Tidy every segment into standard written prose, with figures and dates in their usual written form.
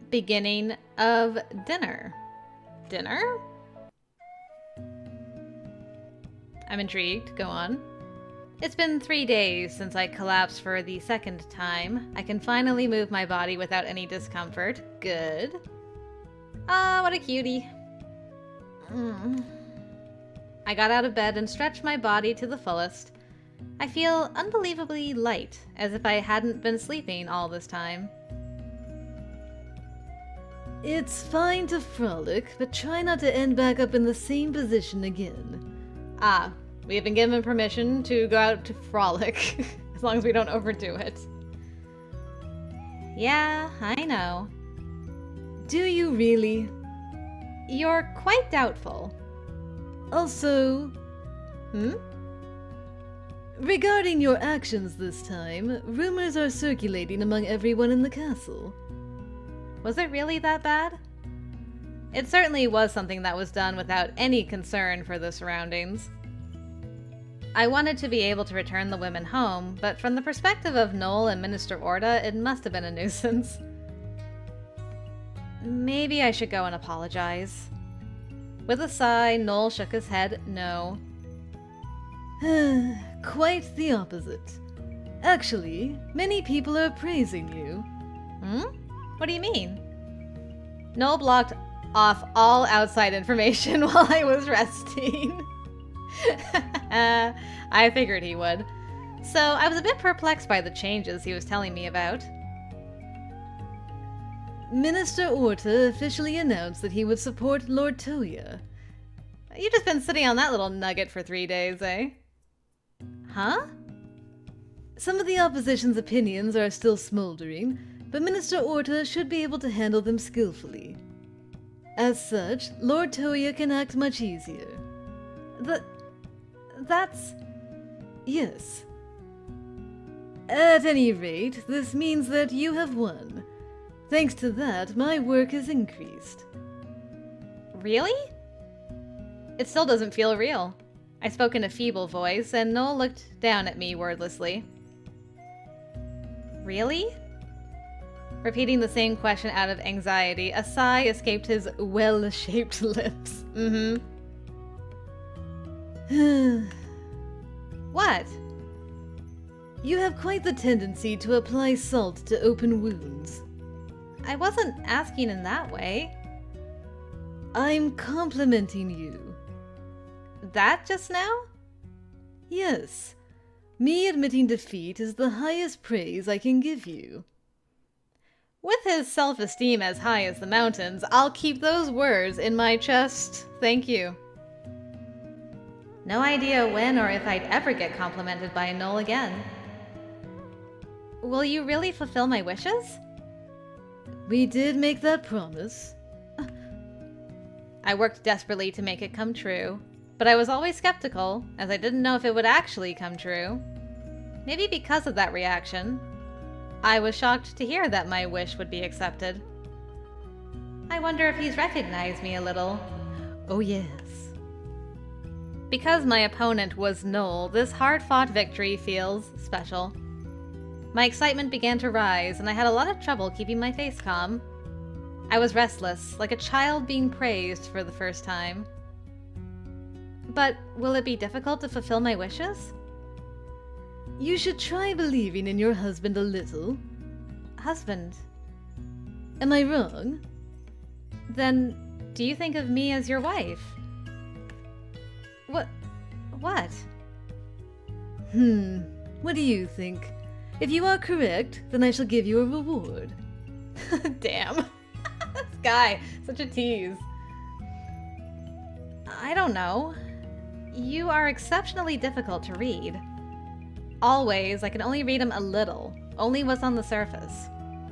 beginning of dinner. Dinner? I'm intrigued. Go on. It's been 3 days since I collapsed for the second time. I can finally move my body without any discomfort. Good. Ah, what a cutie. I got out of bed and stretched my body to the fullest. I feel unbelievably light, as if I hadn't been sleeping all this time. It's fine to frolic, but try not to end back up in the same position again. Ah, we have been given permission to go out to frolic, as long as we don't overdo it. Yeah, I know. Do you really? You're quite doubtful. Also... Regarding your actions this time, rumors are circulating among everyone in the castle. Was it really that bad? It certainly was something that was done without any concern for the surroundings. I wanted to be able to return the women home, but from the perspective of Nohl and Minister Orta, it must have been a nuisance. Maybe I should go and apologize. With a sigh, Nohl shook his head no. Quite the opposite. Actually, many people are praising you. What do you mean? Nohl blocked off all outside information while I was resting. I figured he would. So I was a bit perplexed by the changes he was telling me about. Minister Orta officially announced that he would support Lord Toya. You've just been sitting on that little nugget for 3 days, eh? Huh? Some of the opposition's opinions are still smoldering, but Minister Orta should be able to handle them skillfully. As such, Lord Toya can act much easier. That's... Yes. At any rate, this means that you have won. Thanks to that, my work has increased. Really? It still doesn't feel real. I spoke in a feeble voice, and Nohl looked down at me wordlessly. Really? Repeating the same question out of anxiety, a sigh escaped his well-shaped lips. What? You have quite the tendency to apply salt to open wounds. I wasn't asking in that way. I'm complimenting you. That just now? Yes. Me admitting defeat is the highest praise I can give you. With his self-esteem as high as the mountains, I'll keep those words in my chest. Thank you. No idea when or if I'd ever get complimented by a Nohl again. Will you really fulfill my wishes? We did make that promise. I worked desperately to make it come true, but I was always skeptical, as I didn't know if it would actually come true. Maybe because of that reaction, I was shocked to hear that my wish would be accepted. I wonder if he's recognized me a little. Oh yes. Because my opponent was Nohl, this hard-fought victory feels special. My excitement began to rise, and I had a lot of trouble keeping my face calm. I was restless, like a child being praised for the first time. But will it be difficult to fulfill my wishes? You should try believing in your husband a little. Husband? Am I wrong? Then, do you think of me as your wife? What? What do you think? If you are correct, then I shall give you a reward. Damn. This guy, such a tease. I don't know. You are exceptionally difficult to read. Always, I can only read him a little, only what's on the surface.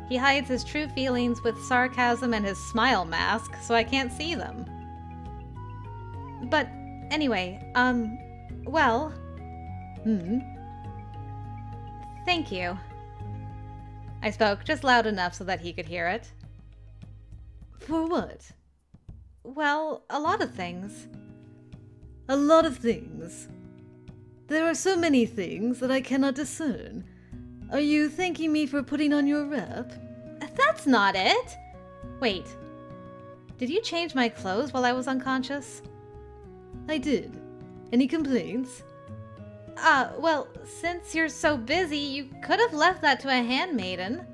He hides his true feelings with sarcasm and his smile mask, so I can't see them. But anyway, well... Thank you. I spoke just loud enough so that he could hear it. For what? Well, a lot of things. A lot of things? There are so many things that I cannot discern. Are you thanking me for putting on your wrap? That's not it! Wait. Did you change my clothes while I was unconscious? I did. Any complaints? Well, since you're so busy, you could have left that to a handmaiden.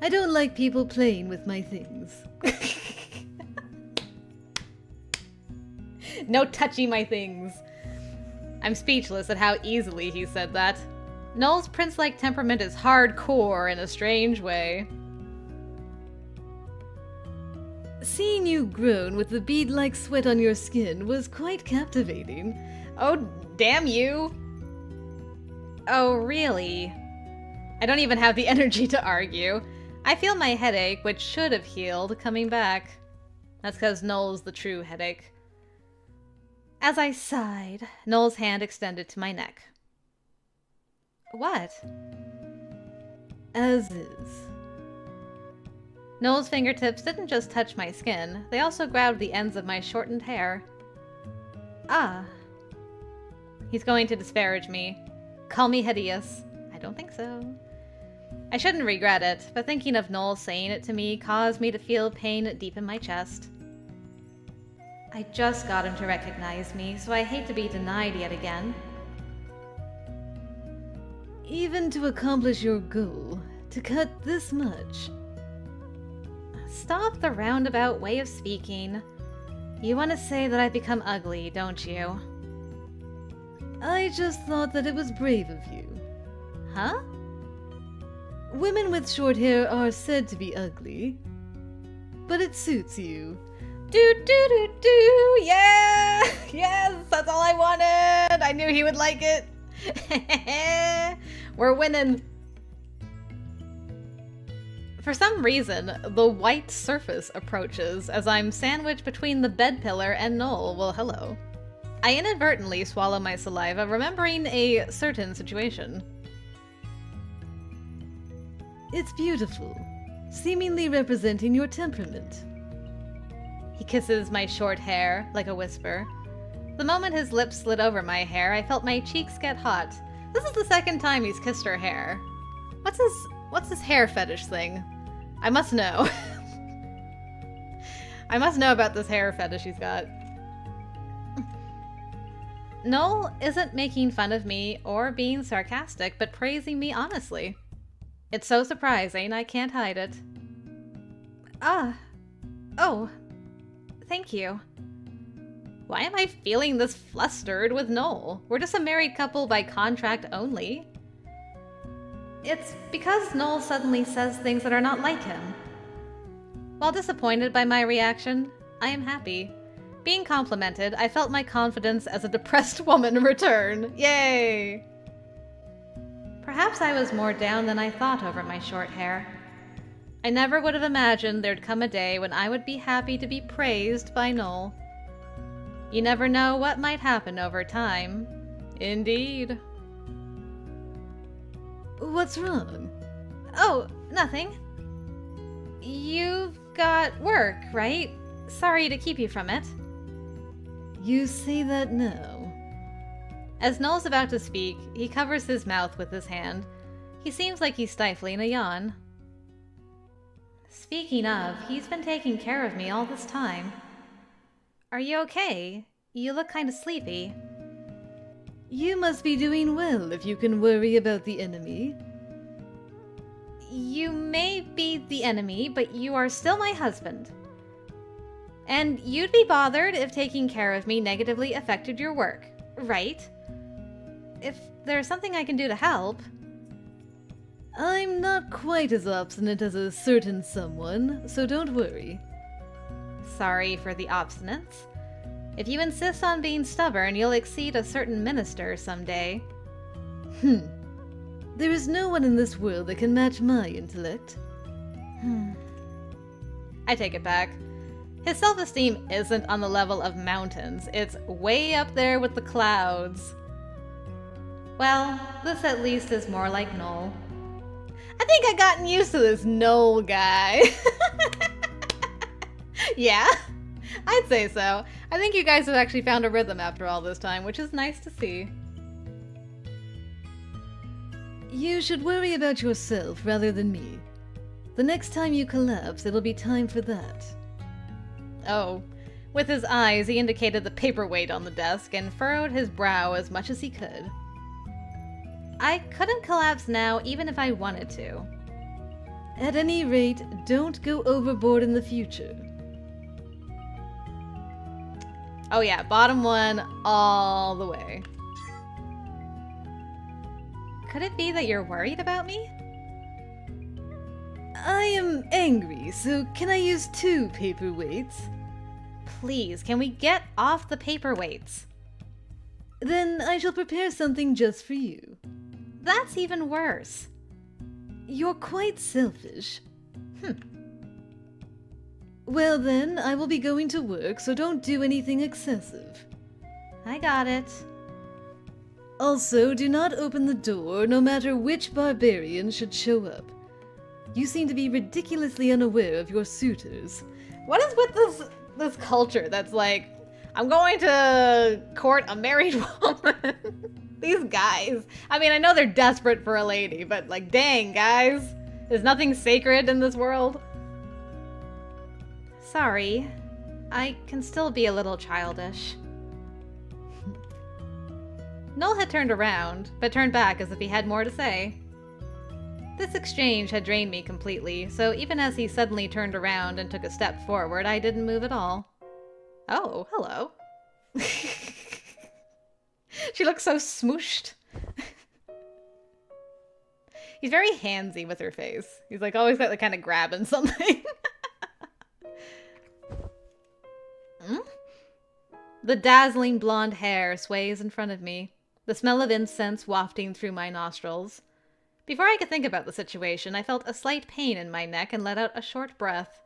I don't like people playing with my things. No touching my things. I'm speechless at how easily he said that. Nohl's prince-like temperament is hardcore in a strange way. Seeing you groan with the bead-like sweat on your skin was quite captivating. Oh, damn you! Oh, really? I don't even have the energy to argue. I feel my headache, which should have healed, coming back. That's because Nohl's the true headache. As I sighed, Nohl's hand extended to my neck. What? As is. Nohl's fingertips didn't just touch my skin, they also grabbed the ends of my shortened hair. Ah. He's going to disparage me. Call me hideous. I don't think so. I shouldn't regret it, but thinking of Nohl saying it to me caused me to feel pain deep in my chest. I just got him to recognize me, so I hate to be denied yet again. Even to accomplish your goal, to cut this much. Stop the roundabout way of speaking. You want to say that I've become ugly, don't you? I just thought that it was brave of you. Huh? Women with short hair are said to be ugly, but it suits you. Do, yeah! Yes, that's all I wanted! I knew he would like it! We're winning! For some reason, the white surface approaches as I'm sandwiched between the bed pillar and Nohl. Well, hello. I inadvertently swallow my saliva, remembering a certain situation. It's beautiful, seemingly representing your temperament. He kisses my short hair like a whisper. The moment his lips slid over my hair, I felt my cheeks get hot. This is the second time he's kissed her hair. What's this hair fetish thing? I must know. I must know about this hair fetish he's got. Nohl isn't making fun of me or being sarcastic, but praising me honestly. It's so surprising, I can't hide it. Oh. Thank you. Why am I feeling this flustered with Nohl? We're just a married couple by contract only. It's because Nohl suddenly says things that are not like him. While disappointed by my reaction, I am happy. Being complimented, I felt my confidence as a depressed woman return. Yay! Perhaps I was more down than I thought over my short hair. I never would have imagined there'd come a day when I would be happy to be praised by Nohl. You never know what might happen over time. Indeed. What's wrong? Oh, nothing. You've got work, right? Sorry to keep you from it. You say that now. As Nohl's about to speak, he covers his mouth with his hand. He seems like he's stifling a yawn. Speaking of, he's been taking care of me all this time. Are you okay? You look kind of sleepy. You must be doing well if you can worry about the enemy. You may be the enemy, but you are still my husband. And you'd be bothered if taking care of me negatively affected your work, right? If there's something I can do to help... I'm not quite as obstinate as a certain someone, so don't worry. Sorry for the obstinance. If you insist on being stubborn, you'll exceed a certain minister someday. There is no one in this world that can match my intellect. I take it back. His self-esteem isn't on the level of mountains. It's way up there with the clouds. Well, this at least is more like Nohl. I think I've gotten used to this Nohl guy. Yeah, I'd say so. I think you guys have actually found a rhythm after all this time, which is nice to see. You should worry about yourself rather than me. The next time you collapse, it'll be time for that. Oh. With his eyes, he indicated the paperweight on the desk and furrowed his brow as much as he could. I couldn't collapse now, even if I wanted to. At any rate, don't go overboard in the future. Oh yeah, bottom one all the way. Could it be that you're worried about me? I am angry, so can I use 2 paperweights? Please, can we get off the paperweights? Then I shall prepare something just for you. That's even worse. You're quite selfish. Well then, I will be going to work, so don't do anything excessive. I got it. Also, do not open the door, no matter which barbarian should show up. You seem to be ridiculously unaware of your suitors. What is with this culture that's like, I'm going to court a married woman? These guys. I mean, I know they're desperate for a lady, but like, dang, guys. There's nothing sacred in this world. Sorry. I can still be a little childish. Nohl had turned around, but turned back as if he had more to say. This exchange had drained me completely, so even as he suddenly turned around and took a step forward, I didn't move at all. Oh, hello. She looks so smooshed. He's very handsy with her face. He's like always got like kind of grabbing something. The dazzling blonde hair sways in front of me, the smell of incense wafting through my nostrils. Before I could think about the situation, I felt a slight pain in my neck and let out a short breath.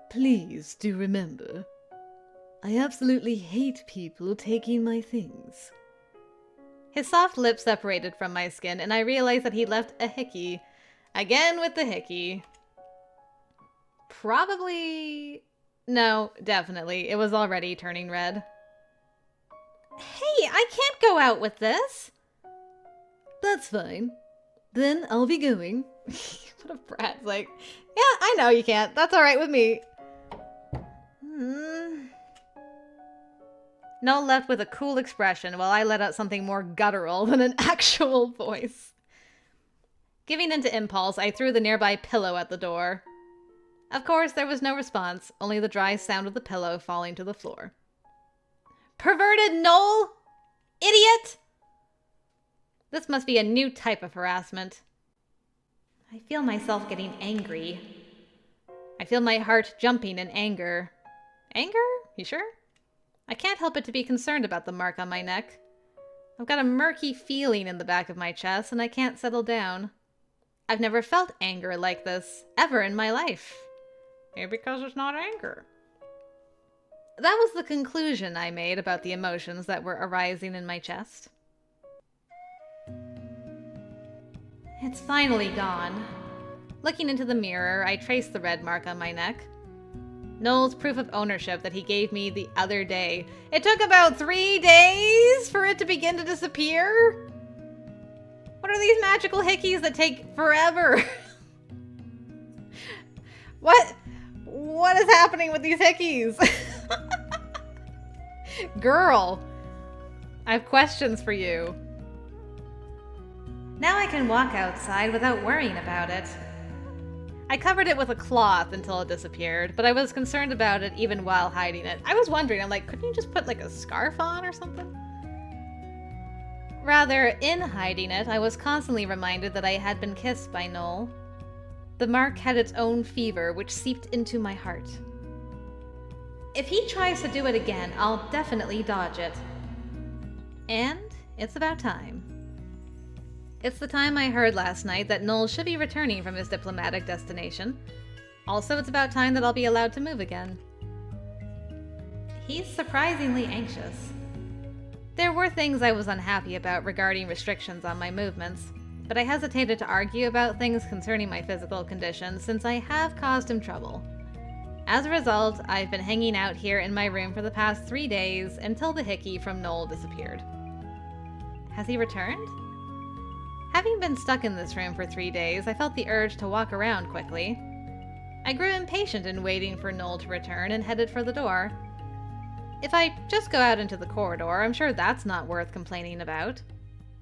Please do remember, I absolutely hate people taking my things. His soft lips separated from my skin, and I realized that he left a hickey. Again with the hickey. Probably... No, definitely. It was already turning red. Hey, I can't go out with this! That's fine. Then I'll be going. What a brat. Like, yeah, I know you can't. That's alright with me. Nohl left with a cool expression while I let out something more guttural than an actual voice. Giving into impulse, I threw the nearby pillow at the door. Of course, there was no response, only the dry sound of the pillow falling to the floor. Perverted Nohl! Idiot! This must be a new type of harassment. I feel myself getting angry. I feel my heart jumping in anger. Anger? You sure? I can't help but to be concerned about the mark on my neck. I've got a murky feeling in the back of my chest, and I can't settle down. I've never felt anger like this, ever in my life. Maybe because it's not anger. That was the conclusion I made about the emotions that were arising in my chest. It's finally gone. Looking into the mirror, I traced the red mark on my neck. Nohl's proof of ownership that he gave me the other day. It took about 3 days for it to begin to disappear? What are these magical hickeys that take forever? What is happening with these hickeys? Girl, I have questions for you. Now I can walk outside without worrying about it. I covered it with a cloth until it disappeared, but I was concerned about it even while hiding it. I was wondering, I'm like, couldn't you just put like a scarf on or something? Rather, in hiding it, I was constantly reminded that I had been kissed by Nohl. The mark had its own fever, which seeped into my heart. If he tries to do it again, I'll definitely dodge it. And it's about time. It's the time I heard last night that Nohl should be returning from his diplomatic destination. Also, it's about time that I'll be allowed to move again. He's surprisingly anxious. There were things I was unhappy about regarding restrictions on my movements, but I hesitated to argue about things concerning my physical condition since I have caused him trouble. As a result, I've been hanging out here in my room for the past 3 days until the hickey from Nohl disappeared. Has he returned? Having been stuck in this room for 3 days, I felt the urge to walk around quickly. I grew impatient in waiting for Nohl to return and headed for the door. If I just go out into the corridor, I'm sure that's not worth complaining about.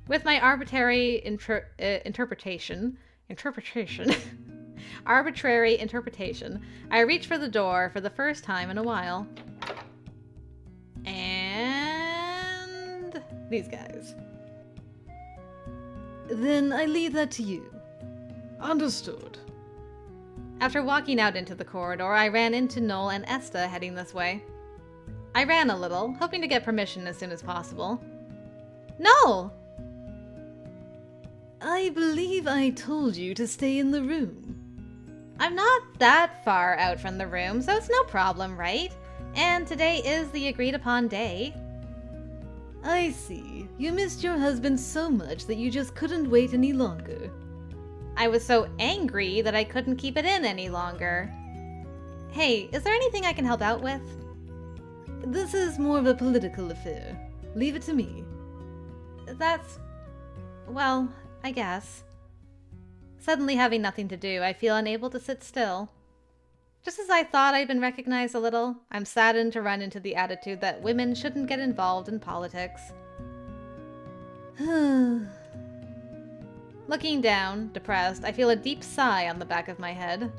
With my arbitrary arbitrary interpretation, I reached for the door for the first time in a while. And these guys. Then I leave that to you. Understood. After walking out into the corridor, I ran into Nohl and Esta heading this way. I ran a little, hoping to get permission as soon as possible. Nohl! I believe I told you to stay in the room. I'm not that far out from the room, so it's no problem, right? And today is the agreed-upon day. I see. You missed your husband so much that you just couldn't wait any longer. I was so angry that I couldn't keep it in any longer. Hey, is there anything I can help out with? This is more of a political affair. Leave it to me. That's... well, I guess. Suddenly having nothing to do, I feel unable to sit still. Just as I thought I'd been recognized a little, I'm saddened to run into the attitude that women shouldn't get involved in politics. Looking down, depressed, I feel a deep sigh on the back of my head.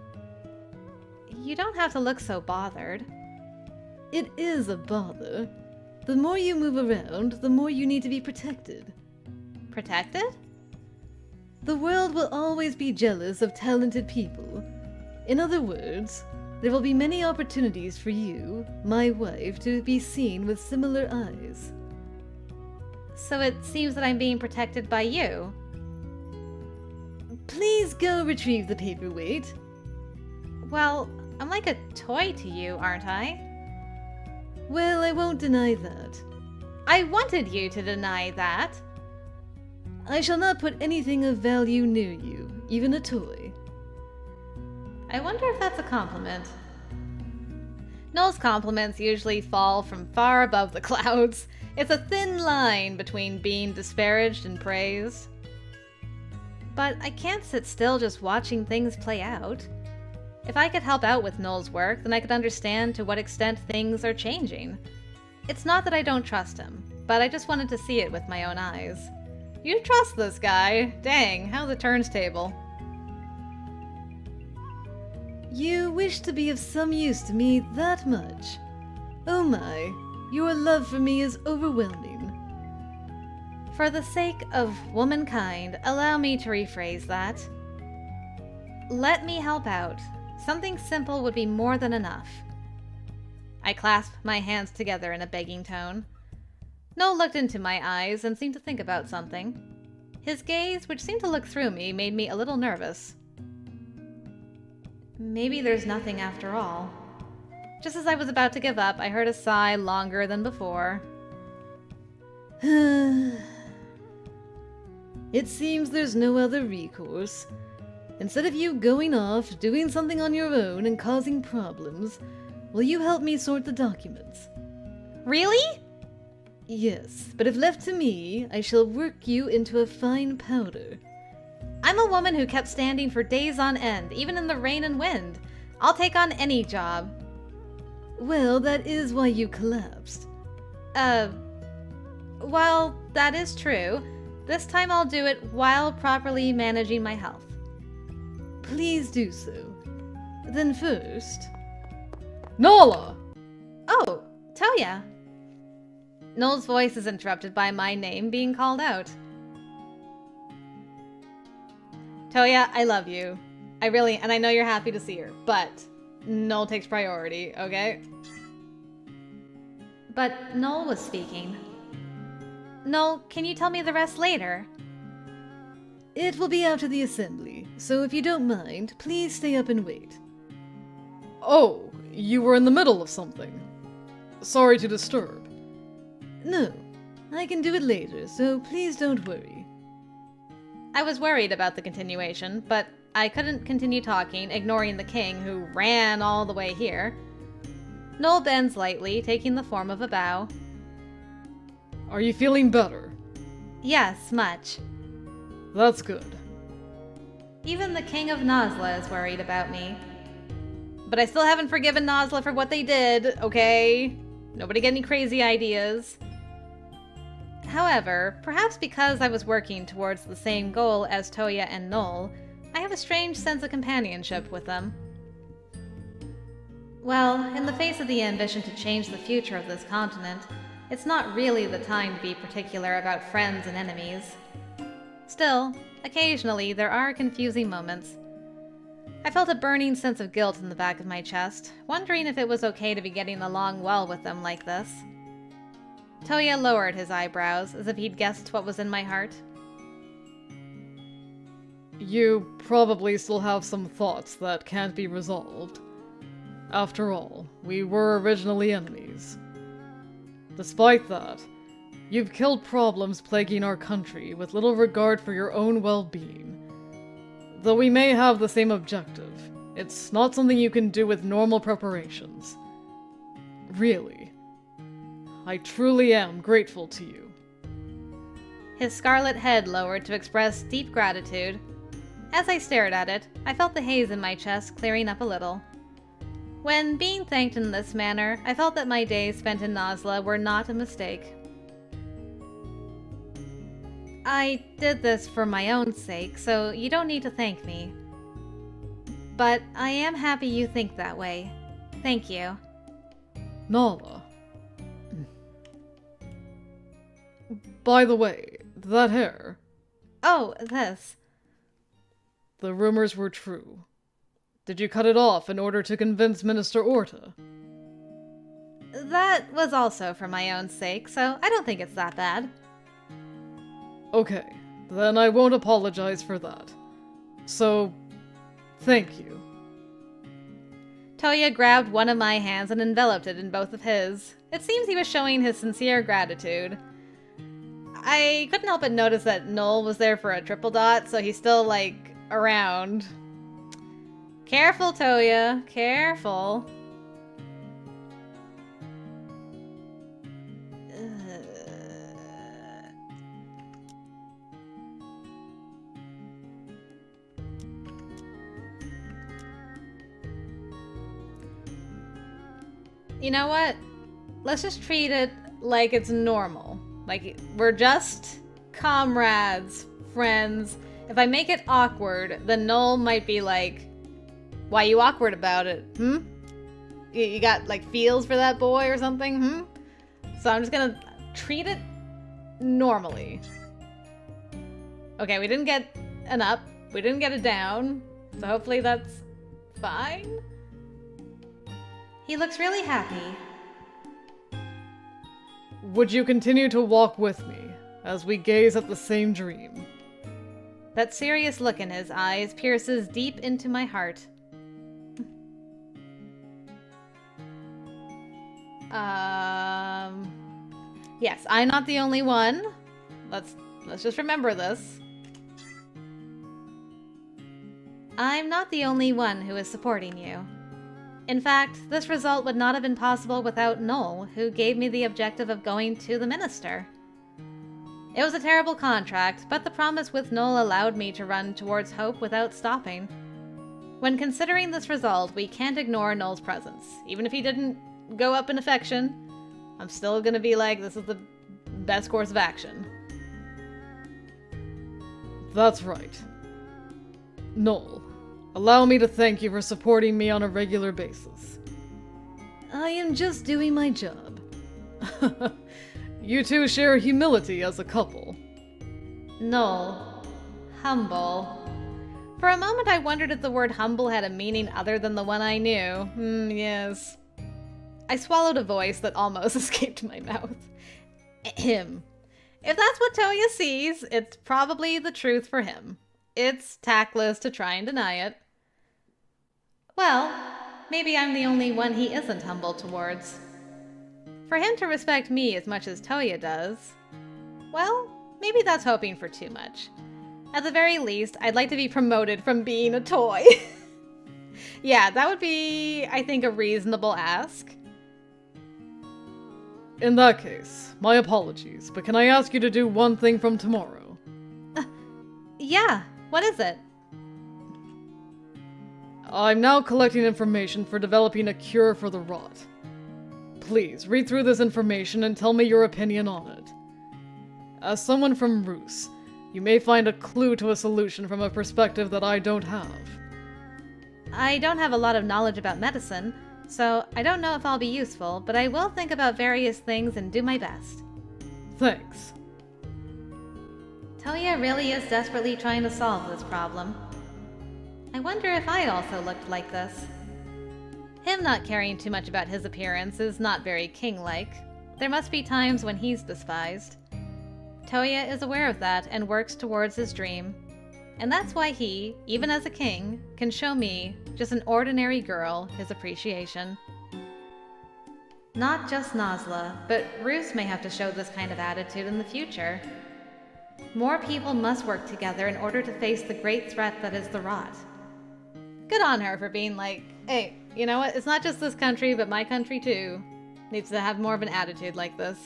You don't have to look so bothered. It is a bother. The more you move around, the more you need to be protected. Protected? The world will always be jealous of talented people. In other words, there will be many opportunities for you, my wife, to be seen with similar eyes. So it seems that I'm being protected by you. Please go retrieve the paperweight. Well, I'm like a toy to you, aren't I? Well, I won't deny that. I wanted you to deny that. I shall not put anything of value near you, even a toy. I wonder if that's a compliment. Nohl's compliments usually fall from far above the clouds. It's a thin line between being disparaged and praised. But I can't sit still just watching things play out. If I could help out with Nohl's work, then I could understand to what extent things are changing. It's not that I don't trust him, but I just wanted to see it with my own eyes. You trust this guy? Dang, how the turnstable. You wish to be of some use to me that much? Oh my, your love for me is overwhelming. For the sake of womankind, allow me to rephrase that. Let me help out. Something simple would be more than enough. I clasped my hands together in a begging tone. Nohl looked into my eyes and seemed to think about something. His gaze, which seemed to look through me, made me a little nervous. Maybe there's nothing after all. Just as I was about to give up, I heard a sigh longer than before. It seems there's no other recourse. Instead of you going off, doing something on your own and causing problems, will you help me sort the documents? Really? Yes, but if left to me, I shall work you into a fine powder. I'm a woman who kept standing for days on end, even in the rain and wind. I'll take on any job. Well, that is why you collapsed. Well, that is true. This time I'll do it while properly managing my health. Please do so. Then first... Naala! Oh, Toya. Nohl's voice is interrupted by my name being called out. Toya, I love you. And I know you're happy to see her, but Nohl takes priority, okay? But Nohl was speaking. Nohl, can you tell me the rest later? It will be after the assembly, so if you don't mind, please stay up and wait. Oh, you were in the middle of something. Sorry to disturb. No, I can do it later, so please don't worry. I was worried about the continuation, but I couldn't continue talking, ignoring the king, who ran all the way here. Nohl bends lightly, taking the form of a bow. Are you feeling better? Yes, much. That's good. Even the king of Nasla is worried about me. But I still haven't forgiven Nasla for what they did, okay? Nobody get any crazy ideas. However, perhaps because I was working towards the same goal as Toya and Nohl, I have a strange sense of companionship with them. Well, in the face of the ambition to change the future of this continent, it's not really the time to be particular about friends and enemies. Still, occasionally there are confusing moments. I felt a burning sense of guilt in the back of my chest, wondering if it was okay to be getting along well with them like this. Toya lowered his eyebrows, as if he'd guessed what was in my heart. You probably still have some thoughts that can't be resolved. After all, we were originally enemies. Despite that, you've killed problems plaguing our country with little regard for your own well-being. Though we may have the same objective, it's not something you can do with normal preparations. Really. I truly am grateful to you. His scarlet head lowered to express deep gratitude. As I stared at it, I felt the haze in my chest clearing up a little. When being thanked in this manner, I felt that my days spent in Nasla were not a mistake. I did this for my own sake, so you don't need to thank me. But I am happy you think that way. Thank you. Naala. By the way, that hair. Oh, this. The rumors were true. Did you cut it off in order to convince Minister Orta? That was also for my own sake, so I don't think it's that bad. Okay, then I won't apologize for that. So, thank you. Toya grabbed one of my hands and enveloped it in both of his. It seems he was showing his sincere gratitude. I couldn't help but notice that Nohl was there for a triple dot, so he's still, around. Careful, Toya. Careful. You know what? Let's just treat it like it's normal. Like, we're just comrades, friends. If I make it awkward, then Nohl might be like, why you awkward about it, You got, feels for that boy or something, So I'm just gonna treat it normally. Okay, we didn't get an up. We didn't get a down. So hopefully that's fine. He looks really happy. Would you continue to walk with me, as we gaze at the same dream? That serious look in his eyes pierces deep into my heart. Yes, I'm not the only one. Let's just remember this. I'm not the only one who is supporting you. In fact, this result would not have been possible without Nohl, who gave me the objective of going to the minister. It was a terrible contract, but the promise with Nohl allowed me to run towards hope without stopping. When considering this result, we can't ignore Nohl's presence. Even if he didn't go up in affection, I'm still gonna be like, this is the best course of action. That's right. Nohl, allow me to thank you for supporting me on a regular basis. I am just doing my job. You two share humility as a couple. Nohl. Humble. For a moment I wondered if the word humble had a meaning other than the one I knew. Yes. I swallowed a voice that almost escaped my mouth. Him. If that's what Toya sees, it's probably the truth for him. It's tactless to try and deny it. Well, maybe I'm the only one he isn't humble towards. For him to respect me as much as Toya does, well, maybe that's hoping for too much. At the very least, I'd like to be promoted from being a toy. Yeah, that would be, I think, a reasonable ask. In that case, my apologies, but can I ask you to do one thing from tomorrow? Yeah, what is it? I'm now collecting information for developing a cure for the rot. Please, read through this information and tell me your opinion on it. As someone from Roos, you may find a clue to a solution from a perspective that I don't have. I don't have a lot of knowledge about medicine, so I don't know if I'll be useful, but I will think about various things and do my best. Thanks. Touya really is desperately trying to solve this problem. I wonder if I also looked like this. Him not caring too much about his appearance is not very king-like. There must be times when he's despised. Touya is aware of that and works towards his dream. And that's why he, even as a king, can show me, just an ordinary girl, his appreciation. Not just Nasla, but Roos may have to show this kind of attitude in the future. More people must work together in order to face the great threat that is the rot. Good on her for being like, hey, you know what, it's not just this country, but my country too. Needs to have more of an attitude like this.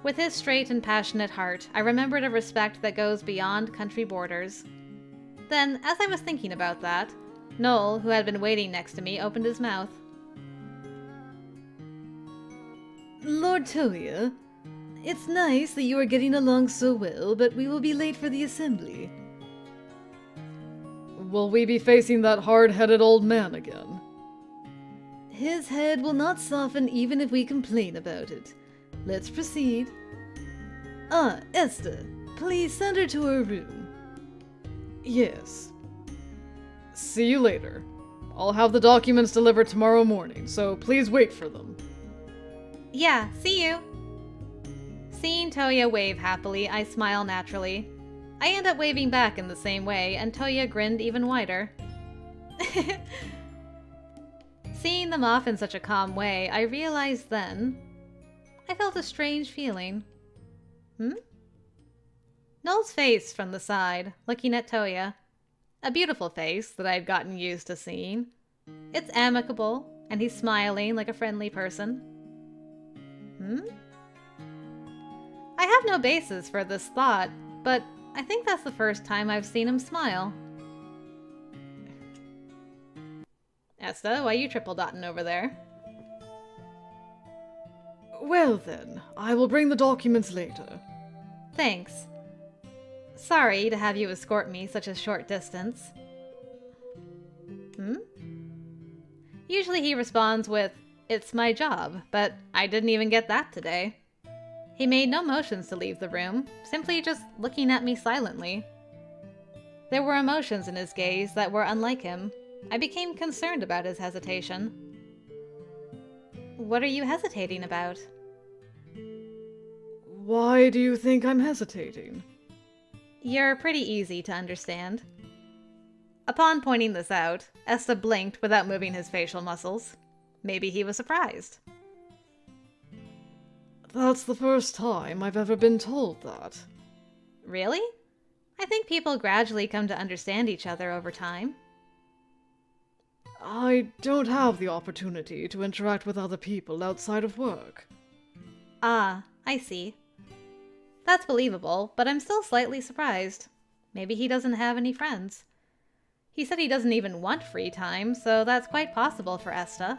With his straight and passionate heart, I remembered a respect that goes beyond country borders. Then, as I was thinking about that, Nohl, who had been waiting next to me, opened his mouth. Lord Touya, it's nice that you are getting along so well, but we will be late for the assembly. Will we be facing that hard-headed old man again? His head will not soften even if we complain about it. Let's proceed. Ah, Esther, please send her to her room. Yes. See you later. I'll have the documents delivered tomorrow morning, so please wait for them. Yeah, see you. Seeing Touya wave happily, I smile naturally. I end up waving back in the same way, and Touya grinned even wider. Seeing them off in such a calm way, I realized then I felt a strange feeling. Nohl's face from the side, looking at Touya. A beautiful face that I'd gotten used to seeing. It's amicable, and he's smiling like a friendly person. I have no basis for this thought, but I think that's the first time I've seen him smile. Esta, why you triple-dotting over there? Well then, I will bring the documents later. Thanks. Sorry to have you escort me such a short distance. Usually he responds with, "It's my job," but I didn't even get that today. He made no motions to leave the room, simply just looking at me silently. There were emotions in his gaze that were unlike him. I became concerned about his hesitation. What are you hesitating about? Why do you think I'm hesitating? You're pretty easy to understand. Upon pointing this out, Esta blinked without moving his facial muscles. Maybe he was surprised. That's the first time I've ever been told that. Really? I think people gradually come to understand each other over time. I don't have the opportunity to interact with other people outside of work. Ah, I see. That's believable, but I'm still slightly surprised. Maybe he doesn't have any friends. He said he doesn't even want free time, so that's quite possible for Esta.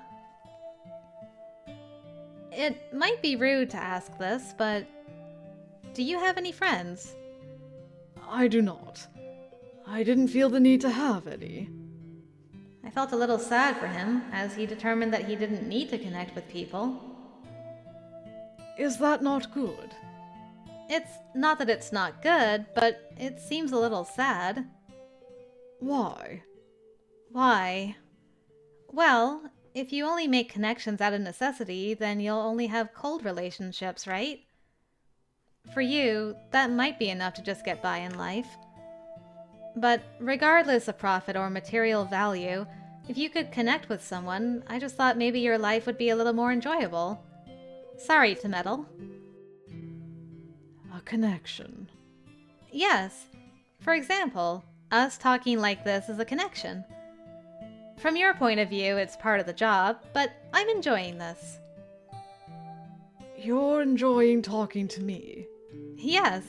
It might be rude to ask this, but do you have any friends? I do not. I didn't feel the need to have any. I felt a little sad for him, as he determined that he didn't need to connect with people. Is that not good? It's not that it's not good, but it seems a little sad. Why? Why? Well, if you only make connections out of necessity, then you'll only have cold relationships, right? For you, that might be enough to just get by in life. But regardless of profit or material value, if you could connect with someone, I just thought maybe your life would be a little more enjoyable. Sorry to meddle. A connection. Yes. For example, us talking like this is a connection. From your point of view, it's part of the job, but I'm enjoying this. You're enjoying talking to me? Yes.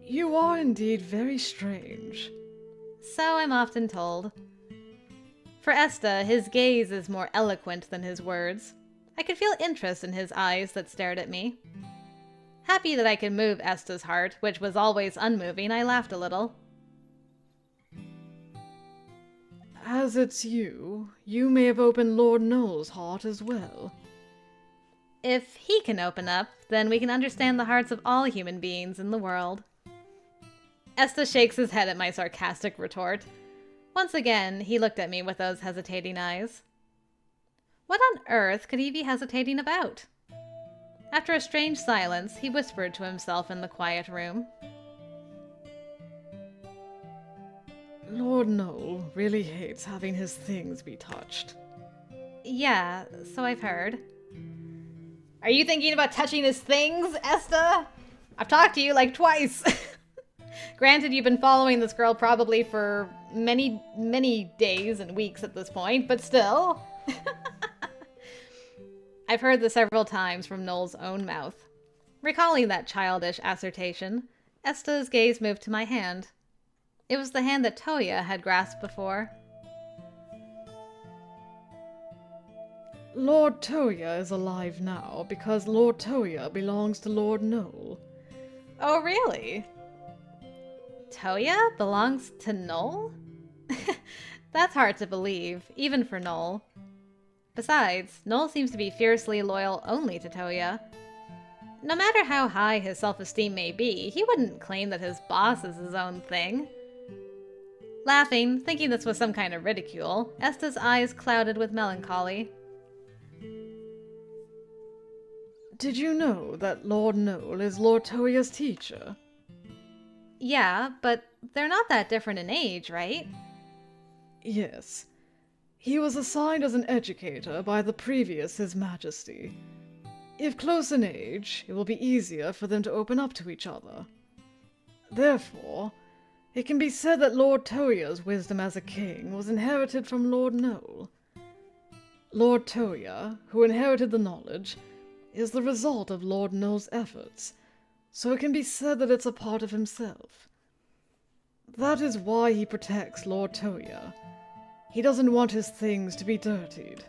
You are indeed very strange. So I'm often told. For Esta, his gaze is more eloquent than his words. I could feel interest in his eyes that stared at me. Happy that I could move Esta's heart, which was always unmoving, I laughed a little. As it's you, you may have opened Lord Nohl's heart as well. If he can open up, then we can understand the hearts of all human beings in the world. Esta shakes his head at my sarcastic retort. Once again, he looked at me with those hesitating eyes. What on earth could he be hesitating about? After a strange silence, he whispered to himself in the quiet room. Lord Nohl really hates having his things be touched. Yeah, so I've heard. Are you thinking about touching his things, Esta? I've talked to you like twice. Granted, you've been following this girl probably for many, many days and weeks at this point, but still. I've heard this several times from Nohl's own mouth. Recalling that childish assertion, Esta's gaze moved to my hand. It was the hand that Toya had grasped before. Lord Toya is alive now because Lord Toya belongs to Lord Nohl. Oh, really? Toya belongs to Nohl? That's hard to believe, even for Nohl. Besides, Nohl seems to be fiercely loyal only to Toya. No matter how high his self-esteem may be, he wouldn't claim that his boss is his own thing. Laughing, thinking this was some kind of ridicule, Esta's eyes clouded with melancholy. Did you know that Lord Nohl is Lord Toya's teacher? Yeah, but they're not that different in age, right? Yes. He was assigned as an educator by the previous His Majesty. If close in age, it will be easier for them to open up to each other. Therefore, it can be said that Lord Toya's wisdom as a king was inherited from Lord Nohl. Lord Toya, who inherited the knowledge, is the result of Lord Nohl's efforts, so it can be said that it's a part of himself. That is why he protects Lord Toya. He doesn't want his things to be dirtied.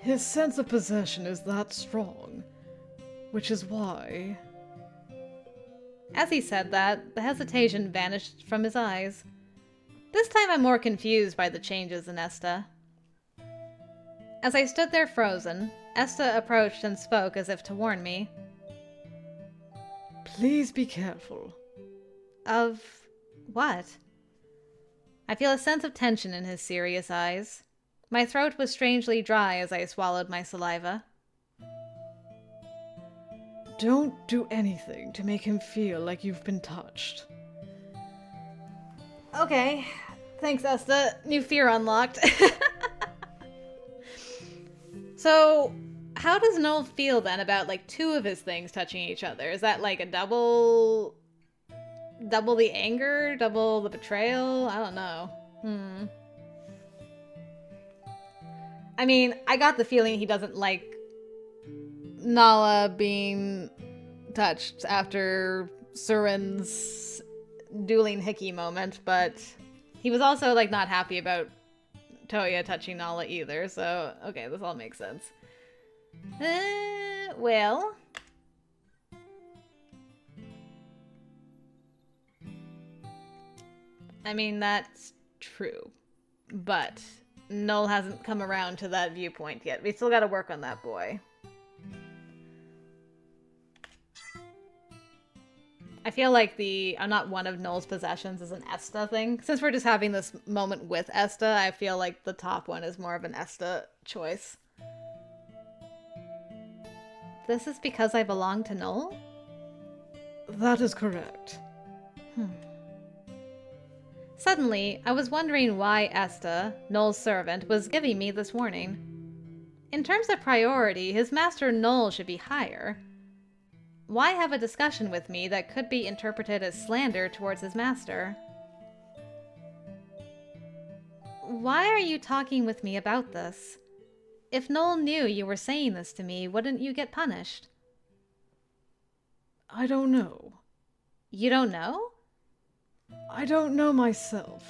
His sense of possession is that strong, which is why... As he said that, the hesitation vanished from his eyes. This time I'm more confused by the changes in Esta. As I stood there frozen, Esta approached and spoke as if to warn me. Please be careful. Of what? I feel a sense of tension in his serious eyes. My throat was strangely dry as I swallowed my saliva. Don't do anything to make him feel like you've been touched. Okay. Thanks, Esta. New fear unlocked. So, how does Nohl feel then about, like, two of his things touching each other? Is that, like, a double the anger? Double the betrayal? I don't know. I mean, I got the feeling he doesn't like Naala being touched after Surin's dueling hickey moment, but he was also, like, not happy about Toya touching Naala either, so okay, this all makes sense. Well... I mean, that's true, but Nohl hasn't come around to that viewpoint yet. We still gotta work on that boy. I feel like I'm not one of Nohl's possessions is an Esta thing. Since we're just having this moment with Esta, I feel like the top one is more of an Esta choice. This is because I belong to Nohl? That is correct. Suddenly, I was wondering why Esta, Nohl's servant, was giving me this warning. In terms of priority, his master Nohl should be higher. Why have a discussion with me that could be interpreted as slander towards his master? Why are you talking with me about this? If Nohl knew you were saying this to me, wouldn't you get punished? I don't know. You don't know? I don't know myself.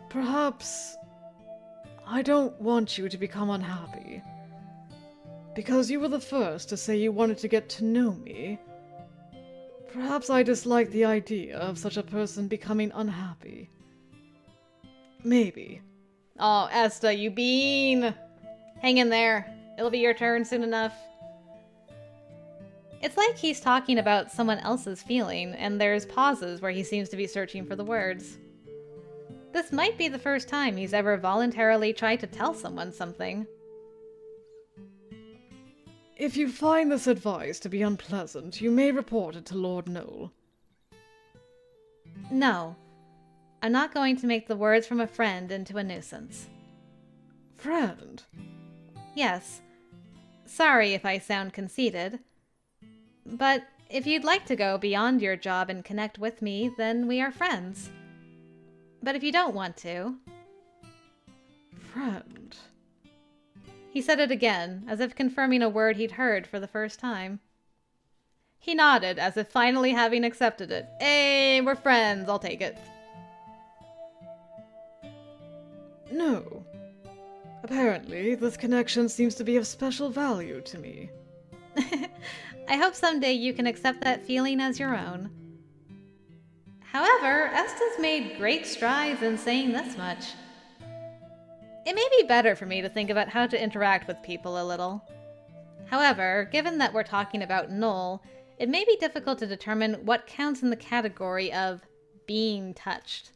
Perhaps I don't want you to become unhappy. Because you were the first to say you wanted to get to know me. Perhaps I dislike the idea of such a person becoming unhappy. Maybe. Oh, Esta, you bean! Hang in there. It'll be your turn soon enough. It's like he's talking about someone else's feeling, and there's pauses where he seems to be searching for the words. This might be the first time he's ever voluntarily tried to tell someone something. If you find this advice to be unpleasant, you may report it to Lord Nohl. No. I'm not going to make the words from a friend into a nuisance. Friend? Yes. Sorry if I sound conceited. But if you'd like to go beyond your job and connect with me, then we are friends. But if you don't want to... Friend? He said it again, as if confirming a word he'd heard for the first time. He nodded, as if finally having accepted it. Hey, we're friends, I'll take it. No. Apparently, this connection seems to be of special value to me. I hope someday you can accept that feeling as your own. However, Esta's made great strides in saying this much. It may be better for me to think about how to interact with people a little. However, given that we're talking about Nohl, it may be difficult to determine what counts in the category of being touched.